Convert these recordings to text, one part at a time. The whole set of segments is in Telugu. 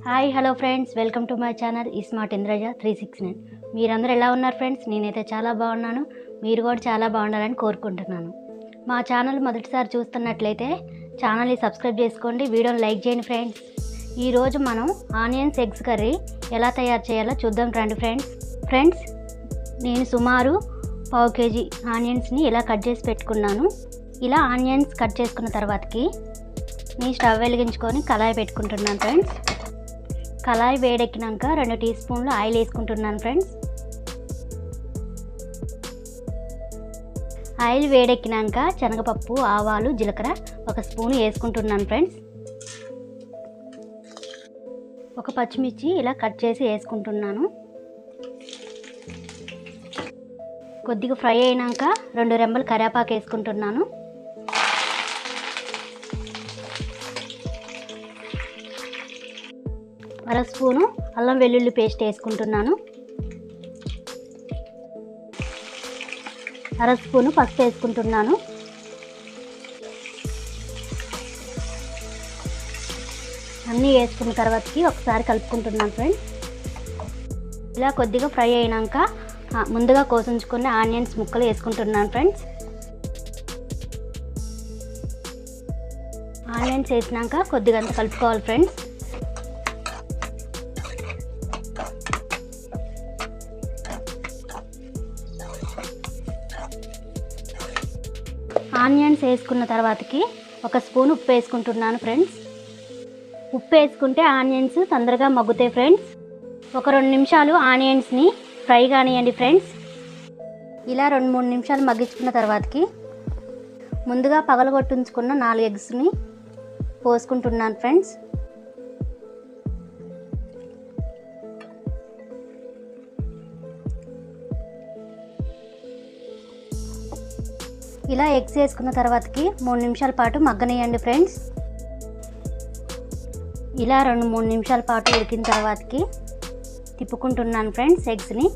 Hi hello friends, welcome to my channel smart Indraja 369. మీరందరూ ఎలా ఉన్నారు ఫ్రెండ్స్? నేనైతే చాలా బాగున్నాను. మీరు కూడా చాలా బాగుండాలని కోరుకుంటున్నాను. మా ఛానల్ మొదటిసారి చూస్తున్నట్లయితే ఛానల్ని సబ్స్క్రైబ్ చేసుకోండి, వీడియోని లైక్ చేయండి ఫ్రెండ్స్. ఈరోజు మనం ఆనియన్స్ ఎగ్స్ కర్రీ ఎలా తయారు చేయాలో చూద్దాం రండి ఫ్రెండ్స్. నేను సుమారు 1/2 kg ఆనియన్స్ని ఇలా కట్ చేసి పెట్టుకున్నాను. ఇలా ఆనియన్స్ కట్ చేసుకున్న తర్వాతకి నేను స్టవ్ వెలిగించుకొని కళాయి పెట్టుకుంటున్నాను ఫ్రెండ్స్. కళాయి వేడెక్కినాక 2 టీ స్పూన్లు ఆయిల్ వేసుకుంటున్నాను ఫ్రెండ్స్. ఆయిల్ వేడెక్కినాక శనగపప్పు, ఆవాలు, జీలకర్ర 1 స్పూన్ వేసుకుంటున్నాను ఫ్రెండ్స్. ఒక పచ్చిమిర్చి ఇలా కట్ చేసి వేసుకుంటున్నాను. కొద్దిగా ఫ్రై అయినాక 2 రెమ్మలు కరివేపాకు వేసుకుంటున్నాను. అర స్పూను అల్లం వెల్లుల్లి పేస్ట్ వేసుకుంటున్నాను. అర స్పూను పసుపు వేసుకుంటున్నాను. అన్నీ వేసుకున్న తర్వాతకి ఒకసారి కలుపుకుంటున్నాను ఫ్రెండ్స్. ఇలా కొద్దిగా ఫ్రై అయినాక ముందుగా కోసించుకున్న ఆనియన్స్ ముక్కలు వేసుకుంటున్నాను ఫ్రెండ్స్. ఆనియన్స్ వేసినాక కొద్దిగా అంత కలుపుకోవాలి ఫ్రెండ్స్. ఆనియన్స్ వేసుకున్న తర్వాతకి 1 స్పూన్ ఉప్పు వేసుకుంటున్నాను ఫ్రెండ్స్. ఉప్పు వేసుకుంటే ఆనియన్స్ తొందరగా మగ్గుతాయి ఫ్రెండ్స్. ఒక 2 నిమిషాలు ఆనియన్స్ని ఫ్రై కానివ్వండి ఫ్రెండ్స్. ఇలా 2-3 నిమిషాలు మగ్గించుకున్న తర్వాతకి ముందుగా పగలగొట్టించుకున్న 4 ఎగ్స్ని పోసుకుంటున్నాను ఫ్రెండ్స్. ఇలా ఎగ్స్ వేసుకున్న తర్వాతకి 3 నిమిషాల పాటు మగ్గనియండి ఫ్రెండ్స్. ఇలా 2-3 నిమిషాల పాటు ఉడికిన తర్వాతకి తిప్పుకుంటున్నాను ఫ్రెండ్స్ ఎగ్స్ని.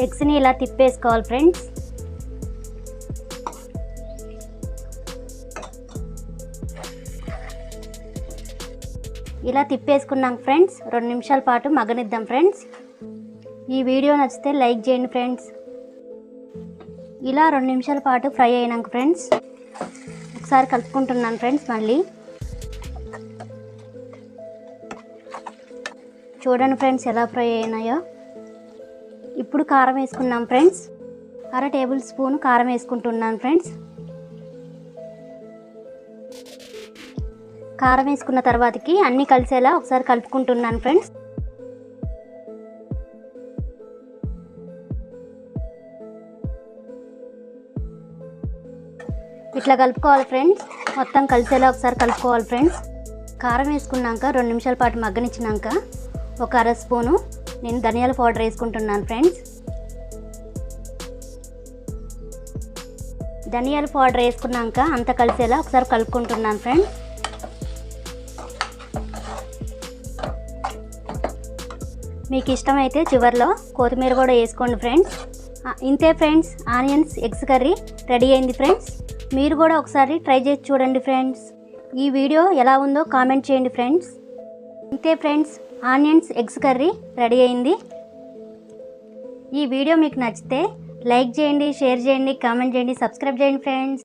ఎగ్స్ని ఇలా తిప్పేసుకోవాలి ఫ్రెండ్స్. ఇలా తిప్పేసుకున్నాం ఫ్రెండ్స్. 2 నిమిషాల పాటు మగ్గనిద్దాం ఫ్రెండ్స్. ఈ వీడియో నచ్చితే లైక్ చేయండి ఫ్రెండ్స్. ఇలా 2 నిమిషాల పాటు ఫ్రై అయినాక ఫ్రెండ్స్ ఒకసారి కలుపుకుంటున్నాను ఫ్రెండ్స్. మళ్ళీ చూడండి ఫ్రెండ్స్ ఎలా ఫ్రై అయినాయో. ఇప్పుడు కారం వేసుకున్నాం ఫ్రెండ్స్. 1/2 టేబుల్ స్పూన్ కారం వేసుకుంటున్నాను ఫ్రెండ్స్. కారం వేసుకున్న తర్వాతకి అన్నీ కలిసేలా ఒకసారి కలుపుకుంటున్నాను ఫ్రెండ్స్. ఇట్లా కలుపుకోవాలి ఫ్రెండ్స్. మొత్తం కలిసేలా ఒకసారి కలుపుకోవాలి ఫ్రెండ్స్. కారం వేసుకున్నాక 2 నిమిషాల పాటు మగ్గనిచ్చినాక 1/2 స్పూను నేను ధనియాల పౌడర్ వేసుకుంటున్నాను ఫ్రెండ్స్. ధనియాల పౌడర్ వేసుకున్నాక అంతా కలిసేలా ఒకసారి కలుపుకుంటున్నాను ఫ్రెండ్స్. మీకు ఇష్టమైతే చివరిలో కొత్తిమీర కూడా వేసుకోండి ఫ్రెండ్స్. ఇంతే friends, onions eggs curry ready అయింది ఫ్రెండ్స్. మీరు కూడా ఒకసారి ట్రై చేసి చూడండి ఫ్రెండ్స్. ఈ వీడియో ఎలా ఉందో కామెంట్ చేయండి ఫ్రెండ్స్. ఇంతే friends, onions eggs curry ready అయింది. ఈ వీడియో మీకు నచ్చితే లైక్ చేయండి, షేర్ చేయండి, కామెంట్ చేయండి, సబ్స్క్రైబ్ చేయండి ఫ్రెండ్స్.